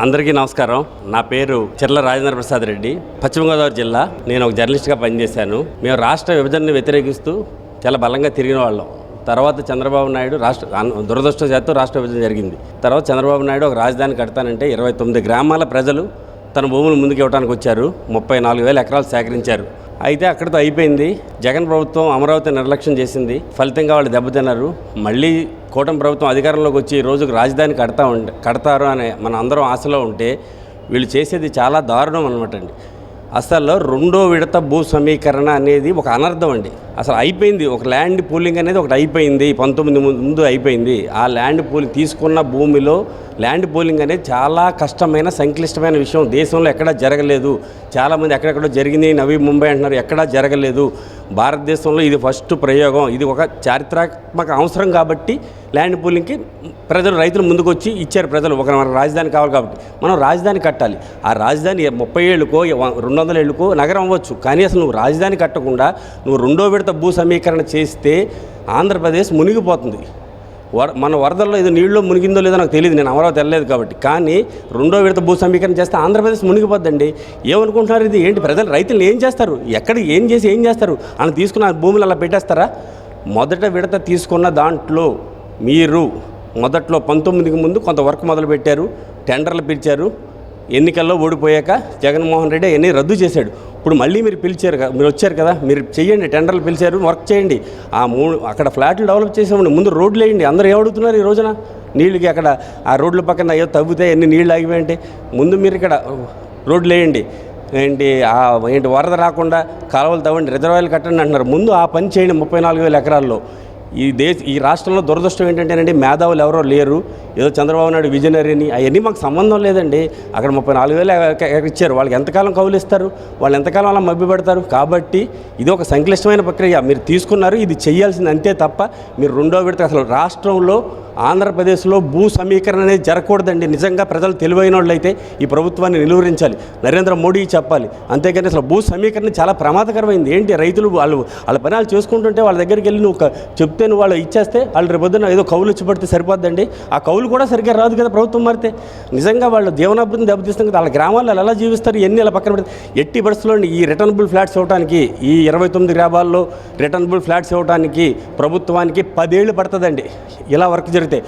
అందరికీ నమస్కారం. నా పేరు చెర్ల రాజేంద్ర ప్రసాద్ రెడ్డి, పశ్చిమ గోదావరి జిల్లా. నేను ఒక జర్నలిస్ట్గా పనిచేశాను. మేము రాష్ట్ర విభజనని వ్యతిరేకిస్తూ చాలా బలంగా తిరిగిన వాళ్ళం. తర్వాత చంద్రబాబు నాయుడు దురదృష్టవశాత్తు రాష్ట్ర విభజన జరిగింది. తర్వాత చంద్రబాబు నాయుడు ఒక రాజధాని కడతానంటే 29 గ్రామాల ప్రజలు తన భూములు ముందుకు ఇవ్వడానికి వచ్చారు. 34,000 ఎకరాలు సేకరించారు. అయితే అక్కడితో అయిపోయింది. జగన్ ప్రభుత్వం అమరావతి నిర్లక్ష్యం చేసింది. ఫలితంగా వాళ్ళు దెబ్బతిన్నారు. మళ్ళీ కూటమి ప్రభుత్వం అధికారంలోకి వచ్చి ఈ రోజుకు రాజధాని కడతారు అనే మన అందరం ఆశలో ఉంటే వీళ్ళు చేసేది చాలా దారుణం అనమాట అండి. అసలు రెండో విడత భూ సమీకరణ అనేది ఒక అనర్థం అండి. అసలు అయిపోయింది. ఒక ల్యాండ్ పూలింగ్ అనేది ఒకటి అయిపోయింది, 19 ముందు అయిపోయింది. ఆ ల్యాండ్ పూలింగ్ తీసుకున్న భూమిలో ల్యాండ్ పూలింగ్ అనేది చాలా కష్టమైన సంక్లిష్టమైన విషయం. దేశంలో ఎక్కడా జరగలేదు. చాలామంది ఎక్కడెక్కడో జరిగింది, నవీ ముంబై అంటున్నారు, ఎక్కడా జరగలేదు. భారతదేశంలో ఇది ఫస్ట్ ప్రయోగం. ఇది ఒక చారిత్రాత్మక అవసరం కాబట్టి ల్యాండ్ పూలింగ్కి రైతులు ముందుకు వచ్చి ఇచ్చారు. ప్రజలు ఒక మన రాజధాని కావాలి కాబట్టి మనం రాజధాని కట్టాలి. ఆ రాజధాని 30 ఏళ్ళకో 200 ఏళ్ళకో నగరం అవ్వచ్చు, కానీ అసలు నువ్వు రాజధాని కట్టకుండా నువ్వు రెండో విడత భూ సమీకరణ చేస్తే ఆంధ్రప్రదేశ్ మునిగిపోతుంది. మన వరదల్లో ఇది నీళ్ళలో మునిగిందో లేదో నాకు తెలియదు, నేను అమరావతి వెళ్ళలేదు కాబట్టి. కానీ రెండో విడత భూ సమీకరణ చేస్తే ఆంధ్రప్రదేశ్ మునిగిపోద్దండి. ఏమనుకుంటున్నారు? ఇది ఏంటి? రైతులు ఏం చేస్తారు? ఎక్కడ ఏం చేస్తారు? అని తీసుకున్న భూములు అలా పెట్టేస్తారా? మొదట విడత తీసుకున్న దాంట్లో మీరు మొదట్లో 19కి ముందు కొంత వర్క్ మొదలుపెట్టారు, టెండర్లు పిలిచారు. ఎన్నికల్లో ఓడిపోయాక జగన్మోహన్ రెడ్డి అవన్నీ రద్దు చేశాడు. ఇప్పుడు మళ్ళీ మీరు మీరు వచ్చారు కదా, మీరు చేయండి, టెండర్లు పిలిచారు, వర్క్ చేయండి. అక్కడ ఫ్లాట్లు డెవలప్ చేసామండి, ముందు రోడ్లు వేయండి. అందరూ ఏమడుగుతున్నారు ఈ రోజున? నీళ్ళకి అక్కడ ఆ రోడ్ల పక్కన అయ్యో తవ్వితే ఎన్ని నీళ్ళు ఆగిపోయాయంటే ముందు మీరు ఇక్కడ రోడ్లు వేయండి. వరద రాకుండా కాలువలు తవ్వండి, రిజర్వాయర్లు కట్టండి అంటున్నారు. ముందు ఆ పని చేయండి. 34,000 ఎకరాల్లో ఈ రాష్ట్రంలో దురదృష్టం ఏంటంటేనండి, మేధావులు ఎవరో లేరు. ఏదో చంద్రబాబు నాయుడు విజనరీని అవన్నీ మాకు సంబంధం లేదండి. అక్కడ 34,000 ఇచ్చారు. వాళ్ళకి ఎంతకాలం కౌలు ఇస్తారు? వాళ్ళు ఎంతకాలం అలా మభ్య పెడతారు? కాబట్టి ఇది ఒక సంక్లిష్టమైన ప్రక్రియ. మీరు తీసుకున్నారు, ఇది చేయాల్సింది అంతే తప్ప మీరు రెండో విడత అసలు రాష్ట్రంలో ఆంధ్రప్రదేశ్లో భూ సమీకరణ అనేది జరగకూడదండి. నిజంగా ప్రజలు తెలివైన వాళ్ళు అయితే ఈ ప్రభుత్వాన్ని నిలువరించాలి, నరేంద్ర మోడీ చెప్పాలి. అంతేగాని అసలు భూ సమీకరణ చాలా ప్రమాదకరమైంది. ఏంటి రైతులు వాళ్ళ పనాలు చేసుకుంటుంటే వాళ్ళ దగ్గరికి వెళ్ళి నువ్వు చెప్తే నువ్వు వాళ్ళు ఇచ్చేస్తే వాళ్ళు రేపొద్దున ఏదో కౌలు ఇచ్చి పడితే సరిపోద్దండి. ఆ కౌలు కూడా సరిగ్గా రాదు కదా ప్రభుత్వం మారితే. నిజంగా వాళ్ళు జీవనాభివృద్ధిని దెబ్బతీస్తాం కదా. వాళ్ళ గ్రామాల్లో ఎలా జీవిస్తారు? ఎన్ని ఇలా పక్కన పెడితే ఎట్టి పరిస్థితుల్లో ఈ రిటర్నబుల్ ఫ్లాట్స్ ఇవ్వడానికి, ఈ 29 గ్రామాల్లో రిటర్నబుల్ ఫ్లాట్స్ ఇవ్వడానికి ప్రభుత్వానికి 10 ఏళ్ళు పడుతుందండి ఇలా వర్క్ జరిగితే.